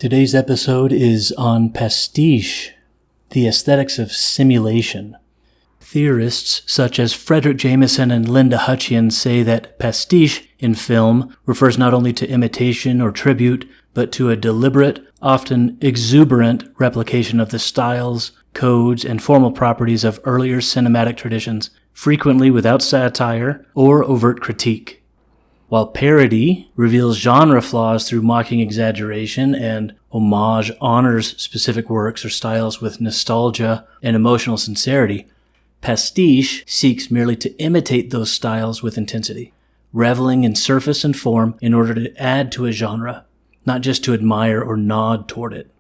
Today's episode is on pastiche, the aesthetics of simulation. Theorists such as Frederick Jameson and Linda Hutchins say that pastiche in film refers not only to imitation or tribute, but to a deliberate, often exuberant replication of the styles, codes, and formal properties of earlier cinematic traditions, frequently without satire or overt critique. While parody reveals genre flaws through mocking exaggeration and homage honors specific works or styles with nostalgia and emotional sincerity, pastiche seeks merely to imitate those styles with intensity, reveling in surface and form in order to add to a genre, not just to admire or nod toward it.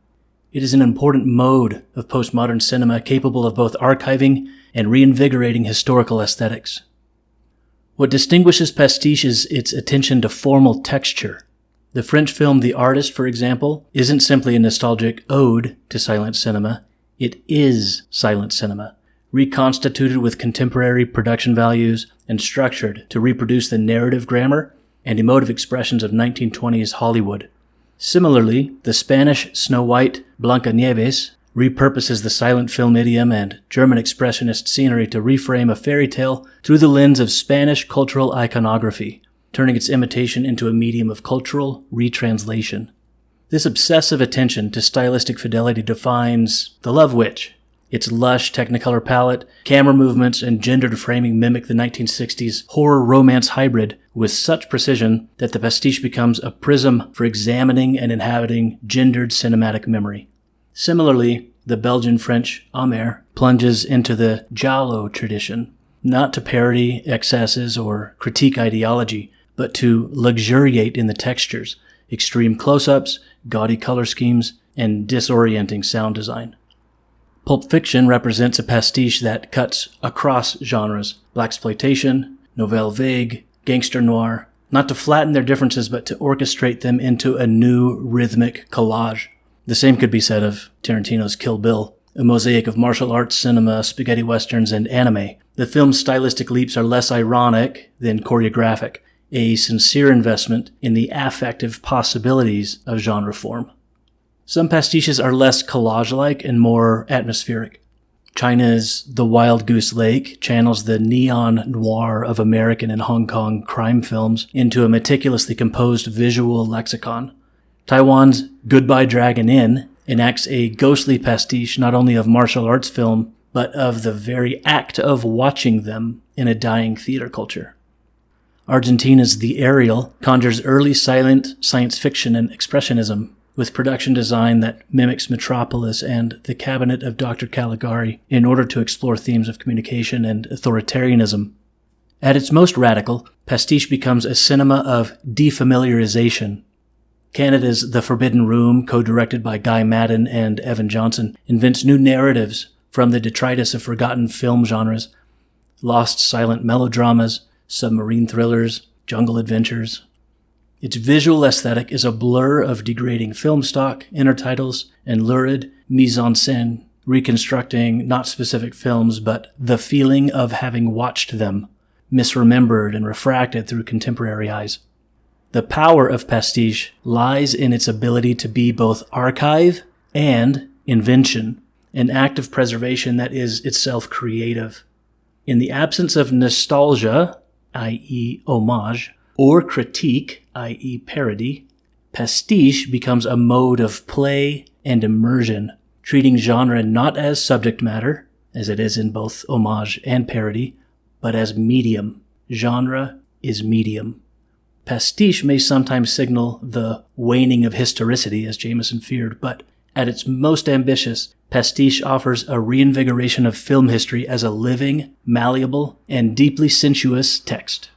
It is an important mode of postmodern cinema capable of both archiving and reinvigorating historical aesthetics. What distinguishes pastiche is its attention to formal texture. The French film The Artist, for example, isn't simply a nostalgic ode to silent cinema. It is silent cinema, reconstituted with contemporary production values and structured to reproduce the narrative grammar and emotive expressions of 1920s Hollywood. Similarly, the Spanish Snow White, Blancanieves, repurposes the silent film idiom and German expressionist scenery to reframe a fairy tale through the lens of Spanish cultural iconography, turning its imitation into a medium of cultural retranslation. This obsessive attention to stylistic fidelity defines The Love Witch. Its lush Technicolor palette, camera movements, and gendered framing mimic the 1960s horror-romance hybrid with such precision that the pastiche becomes a prism for examining and inhabiting gendered cinematic memory. Similarly, the Belgian-French homage plunges into the giallo tradition, not to parody excesses or critique ideology, but to luxuriate in the textures, extreme close-ups, gaudy color schemes, and disorienting sound design. Pulp Fiction represents a pastiche that cuts across genres, blaxploitation, nouvelle vague, gangster noir, not to flatten their differences but to orchestrate them into a new rhythmic collage. The same could be said of Tarantino's Kill Bill, a mosaic of martial arts, cinema, spaghetti westerns, and anime. The film's stylistic leaps are less ironic than choreographic, a sincere investment in the affective possibilities of genre form. Some pastiches are less collage-like and more atmospheric. China's The Wild Goose Lake channels the neon noir of American and Hong Kong crime films into a meticulously composed visual lexicon. Taiwan's Goodbye Dragon Inn enacts a ghostly pastiche not only of martial arts film, but of the very act of watching them in a dying theater culture. Argentina's The Aerial conjures early silent science fiction and expressionism, with production design that mimics Metropolis and The Cabinet of Dr. Caligari in order to explore themes of communication and authoritarianism. At its most radical, pastiche becomes a cinema of defamiliarization. Canada's The Forbidden Room, co-directed by Guy Maddin and Evan Johnson, invents new narratives from the detritus of forgotten film genres, lost silent melodramas, submarine thrillers, jungle adventures. Its visual aesthetic is a blur of degrading film stock, intertitles, and lurid mise-en-scène, reconstructing not specific films, but the feeling of having watched them, misremembered and refracted through contemporary eyes. The power of pastiche lies in its ability to be both archive and invention, an act of preservation that is itself creative. In the absence of nostalgia, i.e. homage, or critique, i.e. parody, pastiche becomes a mode of play and immersion, treating genre not as subject matter, as it is in both homage and parody, but as medium. Genre is medium. Pastiche may sometimes signal the waning of historicity, as Jameson feared, but at its most ambitious, pastiche offers a reinvigoration of film history as a living, malleable, and deeply sensuous text.